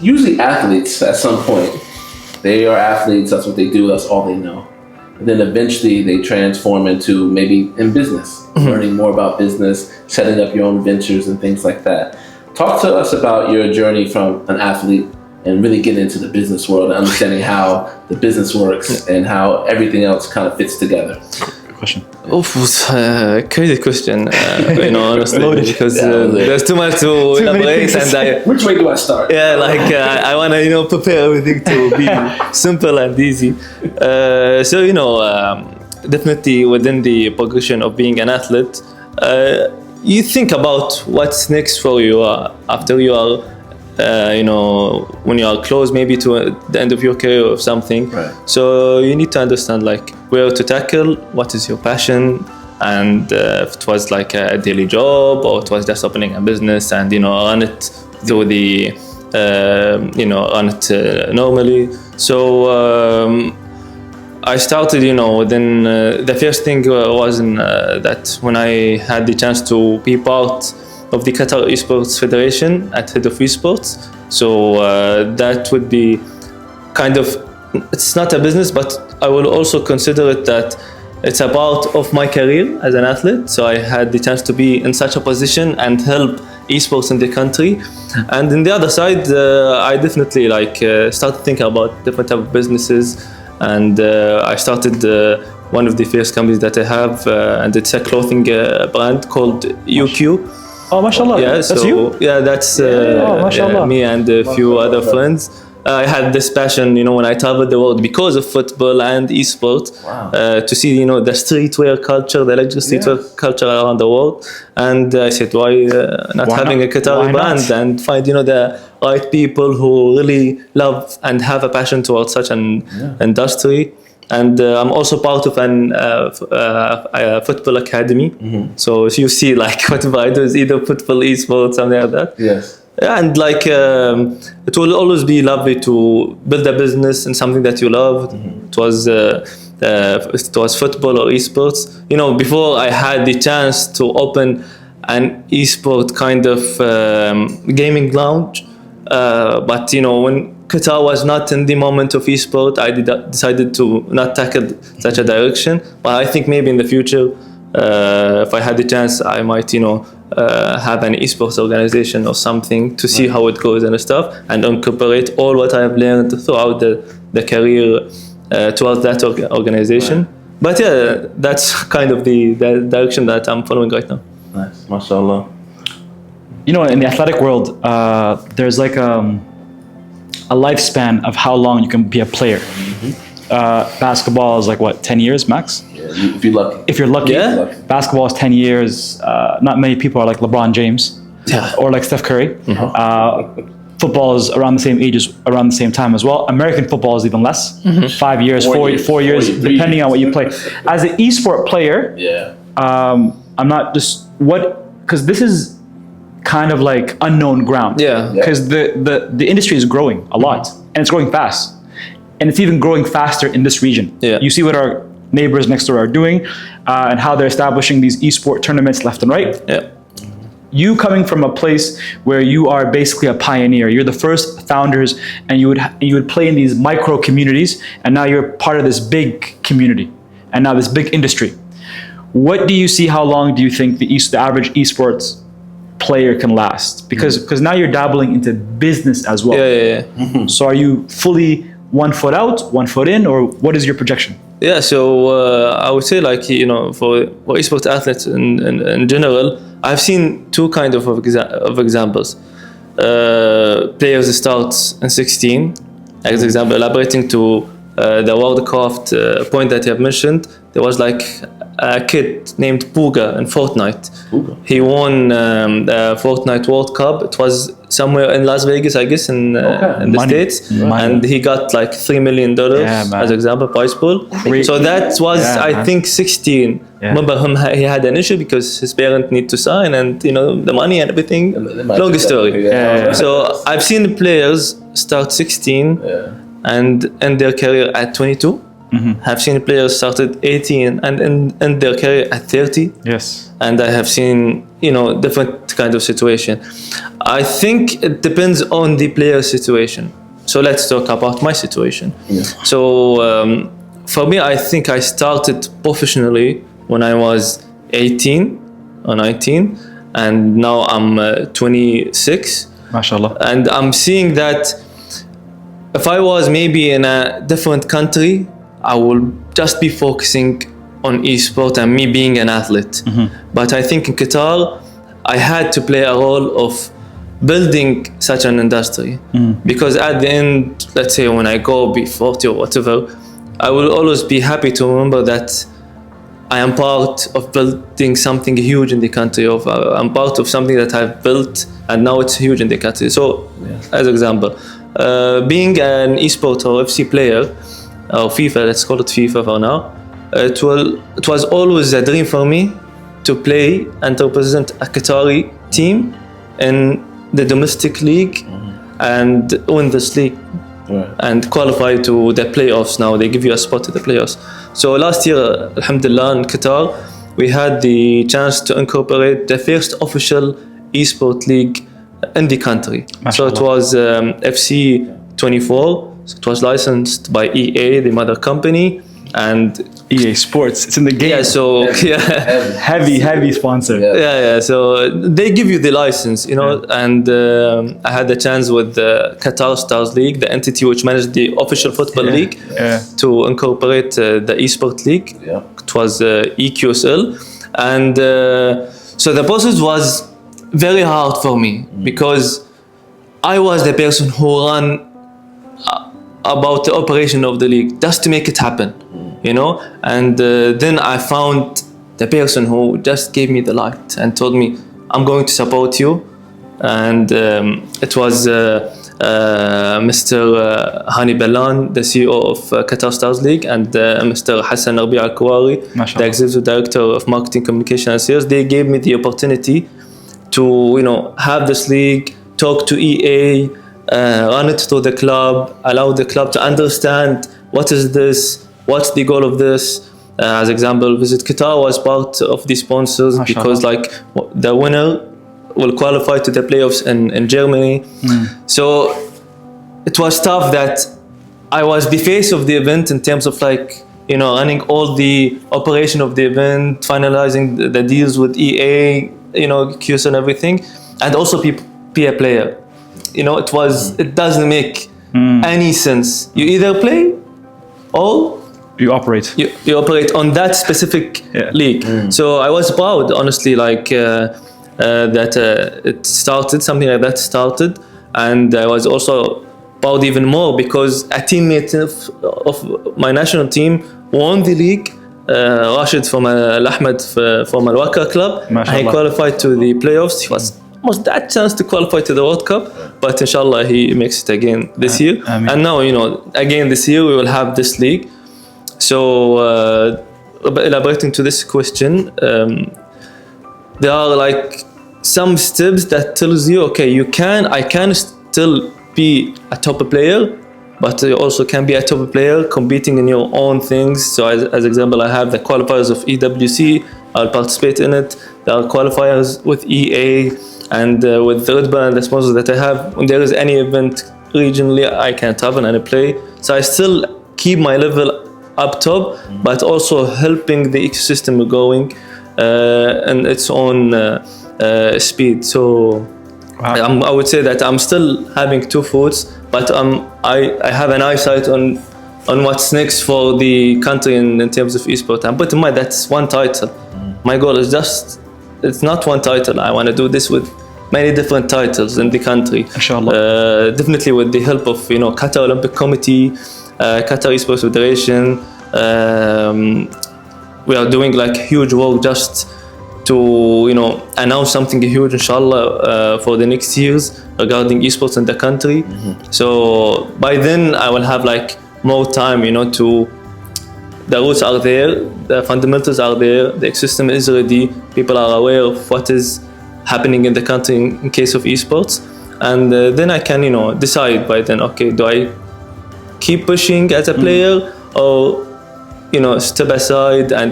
usually athletes at some point, they are athletes, that's what they do, that's all they know. And then eventually they transform into maybe in business, learning more about business, setting up your own ventures and things like that. Talk to us about your journey from an athlete and really getting into the business world and understanding how the business works and how everything else kind of fits together. Question. Crazy question, honestly, because there's too much to elaborate, and which way do I start? Yeah, I want to prepare everything to be simple and easy. Definitely within the progression of being an athlete, you think about what's next for you after you are. When you are close maybe to the end of your career or something. Right. So you need to understand where to tackle, what is your passion, and if it was like a daily job or it was just opening a business and run it through the run it normally. So I started within the first thing was that when I had the chance to be part of the Qatar eSports Federation at head of eSports. So that would be kind of, it's not a business, but I will also consider it that it's a part of my career as an athlete. So I had the chance to be in such a position and help eSports in the country. And in the other side, I definitely started thinking about different type of businesses. And I started one of the first companies that I have, and it's a clothing brand called UQ. Oh, mashallah. Yeah, that's you? Yeah, that's me and a few other friends. I had this passion, when I traveled the world because of football and esports, to see, the streetwear culture, the luxury streetwear culture around the world. And I said, why not having a Qatari brand and find, the right people who really love and have a passion towards such an industry. And I'm also part of a football academy. Mm-hmm. So you see, whatever I do is either football, esports, something like that. Yes. And it will always be lovely to build a business in something that you love. Mm-hmm. It was football or esports. Before I had the chance to open an esport kind of gaming lounge, but when Qatar was not in the moment of esport, I decided to not tackle such a direction. But I think maybe in the future, if I had the chance, I might, have an esports organization or something to see how it goes and stuff, and incorporate all what I have learned throughout the career towards that organization. Right. But yeah, that's kind of the direction that I'm following right now. Nice, mashallah. In the athletic world, there's a lifespan of how long you can be a player. Mm-hmm. Basketball is 10 years max? Yeah, if you're lucky. If you're lucky. Yeah. Basketball is 10 years. Not many people are like LeBron James or like Steph Curry. Mm-hmm. Football is around the same age, around the same time as well. American football is even less. Mm-hmm. 5 years, four years, depending on what you play. As an esport player, I'm not just because this is kind of unknown ground. Yeah. Because the industry is growing a lot, and it's growing fast, and it's even growing faster in this region. Yeah. You see what our neighbors next door are doing, and how they're establishing these esport tournaments left and right. Yeah. You coming from a place where you are basically a pioneer, you're the first founders, and you would play in these micro communities, and now you're part of this big community, and now this big industry. What do you see? How long do you think the average esports player can last? Because now you're dabbling into business as well. Yeah. Mm-hmm. So are you fully 1 foot out, 1 foot in, or what is your projection? Yeah, so I would say for esports athletes in general, I've seen two kind of examples. Players start in 16, as example, elaborating to the Warcraft point that you have mentioned. There was a kid named Puga in Fortnite. He won the Fortnite World Cup. It was somewhere in Las Vegas, I guess, in the States. Money. And he got $3 million as example, prize pool. So that was, I think, 16. Yeah. Remember him, he had an issue because his parents need to sign and, the money and everything. Long story. So I've seen players start 16 and end their career at 22. Mm-hmm. Have seen players started 18 and end their career at 30. Yes. And I have seen, different kind of situation. I think it depends on the player's situation. So let's talk about my situation. Yeah. So for me, I think I started professionally when I was 18 or 19, and now I'm 26. MashaAllah. And I'm seeing that if I was maybe in a different country, I will just be focusing on eSport and me being an athlete. But I think in Qatar, I had to play a role of building such an industry. Because at the end, let's say when I go be 40 or whatever, I will always be happy to remember that I am part of building something huge in the country, of I'm part of something that I've built and now it's huge in the country. So, as example, being an eSport or FC player, or FIFA, let's call it FIFA for now, it was always a dream for me to play and to represent a Qatari team in the domestic league and win this league. Right. And qualify to the playoffs. Now they give you a spot to the playoffs. So last year, alhamdulillah, in Qatar, we had the chance to incorporate the first official eSport league in the country. So it was FC 24. So it was licensed by EA, the mother company, and EA Sports, it's in the game. yeah. So heavy sponsor. yeah. So they give you the license, and I had the chance with the Qatar Stars League, the entity which managed the official football league, to incorporate the eSport league. Yeah. It was EQSL, and so the process was very hard for me because I was the person who ran about the operation of the league just to make it happen. And then I found the person who just gave me the light and told me, I'm going to support you. And it was Mr. Hani Bellan, the CEO of Qatar Stars League, and Mr. Hassan Rabi Al-Kawari, the Executive Director of Marketing, Communication and Sales. They gave me the opportunity to, have this league, talk to EA, run it to the club, allow the club to understand what is this, what's the goal of this. As example, Visit Qatar was part of the sponsors because the winner will qualify to the playoffs in Germany. So it was tough that I was the face of the event in terms of running all the operation of the event, finalizing the deals with EA, QS and everything, and also be a player. It doesn't make any sense. You either play or you operate. You operate on that specific league. So I was proud, honestly, that it started, something like that started. And I was also proud even more because a teammate of my national team won the league. Rashid from Ahmed from Al-Waqar club. And he qualified to the playoffs. He was almost that chance to qualify to the World Cup, but inshallah he makes it again this year. And now, again this year we will have this league. So elaborating to this question, there are some steps that tells you, okay, I can still be a top player, but you also can be a top player competing in your own things. So as example, I have the qualifiers of EWC, I'll participate in it. There are qualifiers with EA and with the Red Bull and the sponsors that I have. When there is any event regionally, I can travel and play. So I still keep my level up top, but also helping the ecosystem going in its own speed. So I would say that I'm still having 2 foots, but I have an eyesight on what's next for the country in terms of eSport. And put in mind that's one title. My goal is it's not one title. I want to do this with many different titles in the country. Inshallah. Definitely with the help of Qatar Olympic Committee, Qatar Esports Federation. We are doing huge work just to announce something huge, inshallah, for the next years regarding esports in the country. So by then I will have more time, to the roots are there, the fundamentals are there, the ecosystem is ready, people are aware of what is happening in the country in case of esports, and then I can decide by then, okay, do I keep pushing as a player or step aside and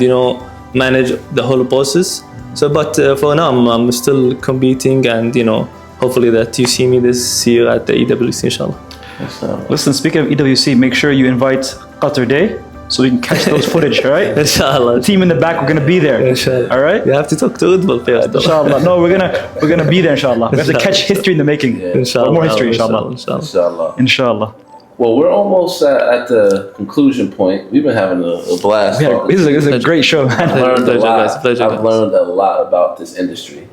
manage the whole process So, but for now, I'm still competing, and hopefully that you see me this year at the EWC, inshallah. Listen, speaking of EWC, make sure you invite Qatar Day so we can catch those footage, all right? Inshallah. The team in the back, we're gonna be there. Inshallah. All right? You have to talk to Udbal first. Inshallah. No, we're gonna be there, inshallah. We have to catch history in the making. Inshallah. Or more history, inshallah. Inshallah. Well, we're almost at the conclusion point. We've been having a blast. This is a great show, man. I've learned a lot about this industry.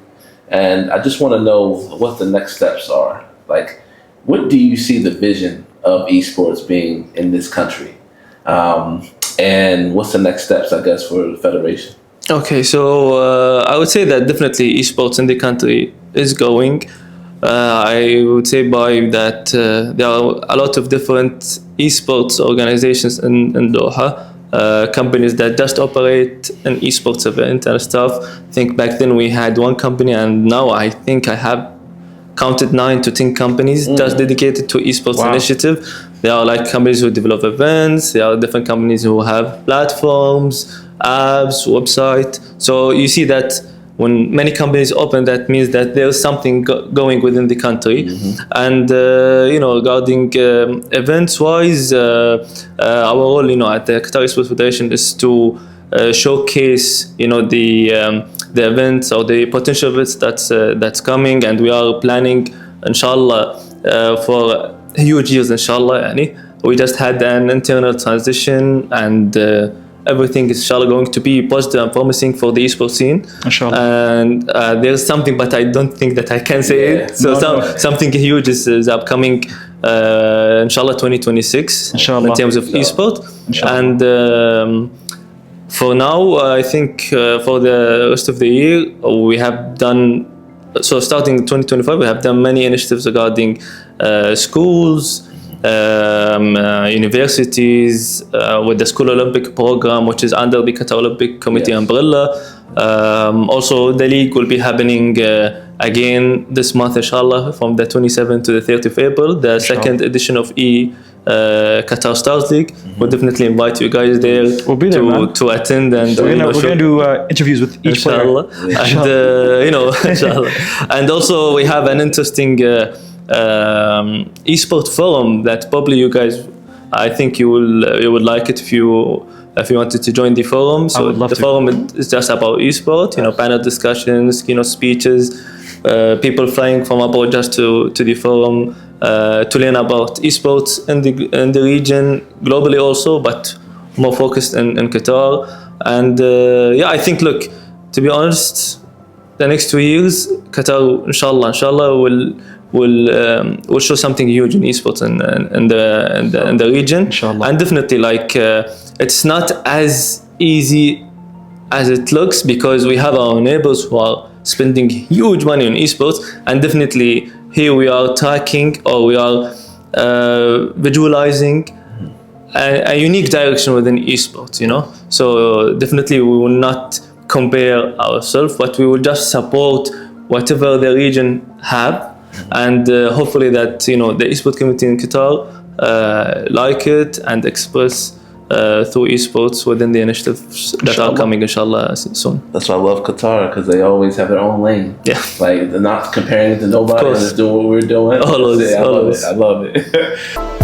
And I just want to know what the next steps are. Like, what do you see the vision of esports being in this country? And what's the next steps, I guess, for the federation? Okay, so I would say that definitely esports in the country is going. I would say by that there are a lot of different esports organizations in Doha, companies that just operate an esports event and stuff. I think back then we had one company, and now I think I have counted 9 to 10 companies just dedicated to esports initiative. There are like companies who develop events. There are different companies who have platforms, apps, website. So you see that when many companies open, that means that there's something going within the country. And regarding events wise, our role at the Qatari Sports Federation is to showcase the events or the potential events that's coming, and we are planning inshallah for huge years inshallah. We just had an internal transition, and everything is inshallah going to be positive and promising for the esports scene. Inshallah. And there's something, but I don't think that I can say it. So something huge is upcoming inshallah 2026 inshallah. In terms of esports. Inshallah. And for now, I think for the rest of the year, we have done, so starting 2025, we have done many initiatives regarding schools, universities, with the School Olympic program, which is under the Qatar Olympic Committee umbrella. Also, the league will be happening again this month, inshallah, from the 27th to the 30th of April, the second edition of Qatar Stars League. We'll definitely invite you guys there, to attend, and we're gonna do interviews with each player. And inshallah. And also we have an interesting eSport forum that probably you guys, I think you would like it if you wanted to join the forum. So the forum is just about eSport, panel discussions, speeches, people flying from abroad just to the forum to learn about eSports in the region, globally also, but more focused in Qatar. And I think, look, to be honest, the next 2 years, Qatar, inshallah, will show something huge in esports in the region. Inshallah. And definitely, it's not as easy as it looks, because we have our neighbors who are spending huge money on esports, and definitely here we are tracking, or we are visualizing a unique direction within esports. So definitely we will not compare ourselves, but we will just support whatever the region have. And hopefully that the esports community in Qatar like it and express through esports within the initiatives that are coming inshallah soon. That's why I love Qatar, because they always have their own lane. Yeah, they're not comparing it to nobody, and just doing what we're doing. Always. I love it.